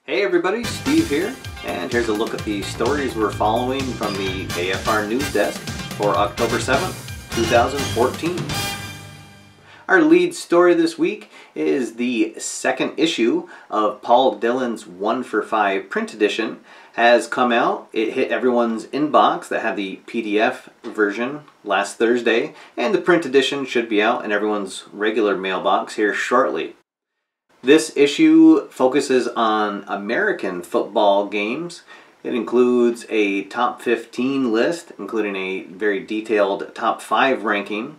Hey everybody, Steve here, and here's a look at the stories we're following from the AFR news desk for October 7th, 2014. Our lead story this week is the second issue of Paul Dillon's 1 for 5 print edition has come out. It hit everyone's inbox that had the PDF version last Thursday, and the print edition should be out in everyone's regular mailbox here shortly. This issue focuses on American football games. It includes a top 15 list, including a very detailed top 5 ranking.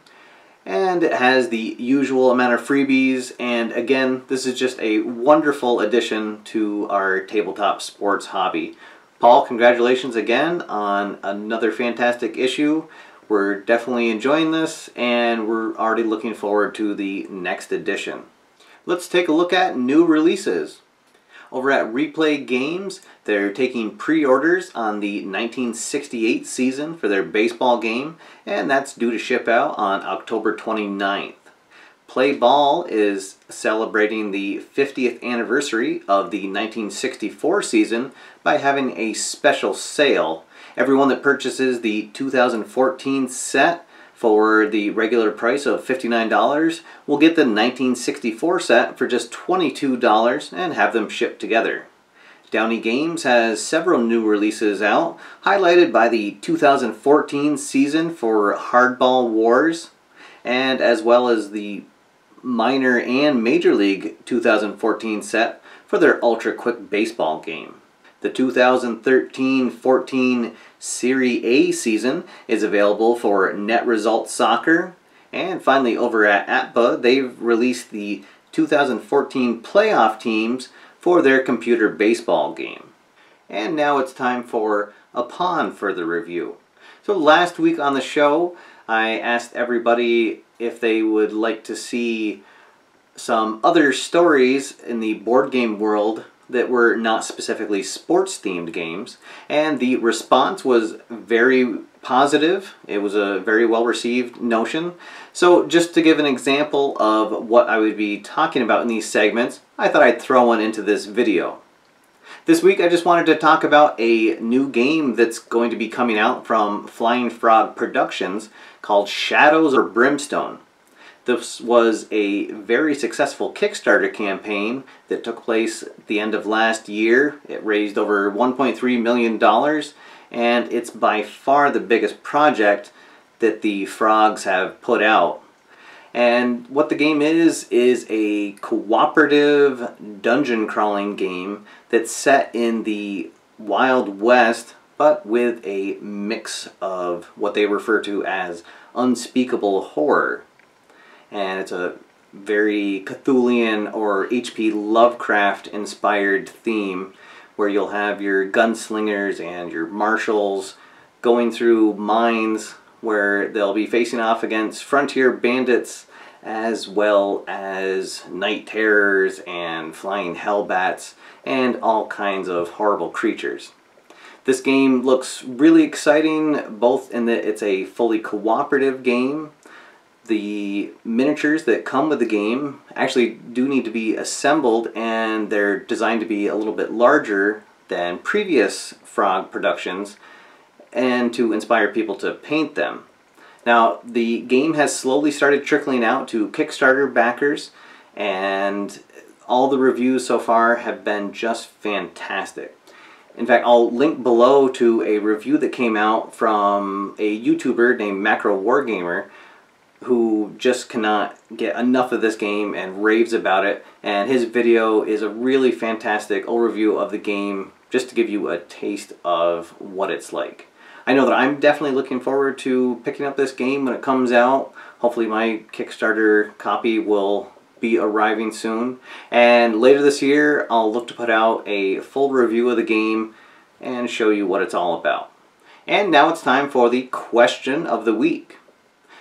And it has the usual amount of freebies. And again, this is just a wonderful addition to our tabletop sports hobby. Paul, congratulations again on another fantastic issue. We're definitely enjoying this, and we're already looking forward to the next edition. Let's take a look at new releases. Over at Replay Games, they're taking pre-orders on the 1968 season for their baseball game, and that's due to ship out on October 29th. Play Ball is celebrating the 50th anniversary of the 1964 season by having a special sale. Everyone that purchases the 2014 set for the regular price of $59 will get the 1964 set for just $22 and have them shipped together. Downey Games has several new releases out, highlighted by the 2014 season for Hardball Wars, and as well as the minor and major league 2014 set for their ultra quick baseball game. The 2013-14 Serie A season is available for Net Result Soccer. And finally, over at APBA, they've released the 2014 playoff teams for their computer baseball game. And now it's time for Upon Further Review. So last week on the show, I asked everybody if they would like to see some other stories in the board game world that were not specifically sports-themed games, and the response was very positive. It was a very well-received notion. So just to give an example of what I would be talking about in these segments, I thought I'd throw one into this video. This week I just wanted to talk about a new game that's going to be coming out from Flying Frog Productions called Shadows of Brimstone. This was a very successful Kickstarter campaign that took place at the end of last year. It raised over $1.3 million, and it's by far the biggest project that the Frogs have put out. And what the game is a cooperative dungeon crawling game that's set in the Wild West, but with a mix of what they refer to as unspeakable horror. And it's a very Cthulhian or H.P. Lovecraft inspired theme where you'll have your gunslingers and your marshals going through mines where they'll be facing off against frontier bandits as well as night terrors and flying hellbats and all kinds of horrible creatures. This game looks really exciting, both in that it's a fully cooperative game. The miniatures that come with the game actually do need to be assembled, and they're designed to be a little bit larger than previous Frog productions and to inspire people to paint them. Now, the game has slowly started trickling out to Kickstarter backers, and all the reviews so far have been just fantastic. In fact, I'll link below to a review that came out from a YouTuber named marcowargamer, who just cannot get enough of this game and raves about it, and his video is a really fantastic overview of the game just to give you a taste of what it's like. I know that I'm definitely looking forward to picking up this game when it comes out. Hopefully my Kickstarter copy will be arriving soon, and later this year I'll look to put out a full review of the game and show you what it's all about. And now it's time for the question of the week.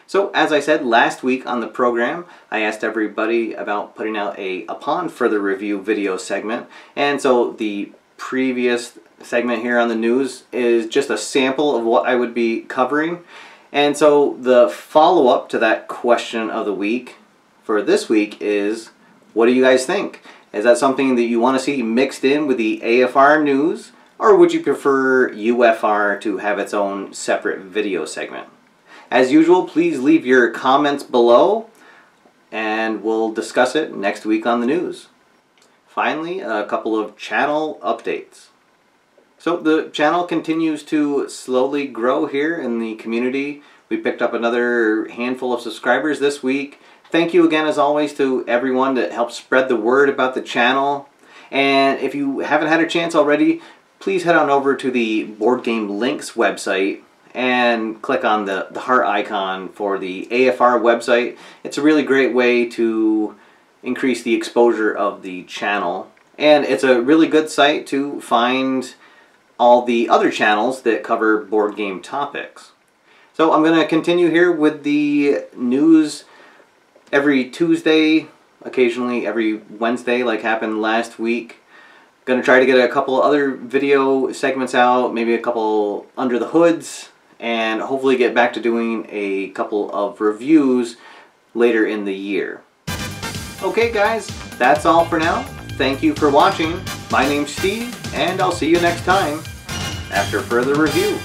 So, as I said last week on the program, I asked everybody about putting out a Upon Further Review video segment, and so the previous segment here on the news is just a sample of what I would be covering. And so the follow-up to that question of the week for this week is, what do you guys think? Is that something that you want to see mixed in with the AFR news, or would you prefer UFR to have its own separate video segment? As usual, please leave your comments below, and we'll discuss it next week on the news. Finally, a couple of channel updates. So the channel continues to slowly grow here in the community. We picked up another handful of subscribers this week. Thank you again, as always, to everyone that helped spread the word about the channel. And if you haven't had a chance already, please head on over to the Board Game Links website and click on the heart icon for the AFR website. It's a really great way to increase the exposure of the channel. And it's a really good site to find all the other channels that cover board game topics. So I'm going to continue here with the news every Tuesday, occasionally every Wednesday like happened last week. Going to try to get a couple other video segments out, maybe a couple under the hoods, and hopefully get back to doing a couple of reviews later in the year. Okay guys, that's all for now. Thank you for watching. My name's Steve, and I'll see you next time after further review.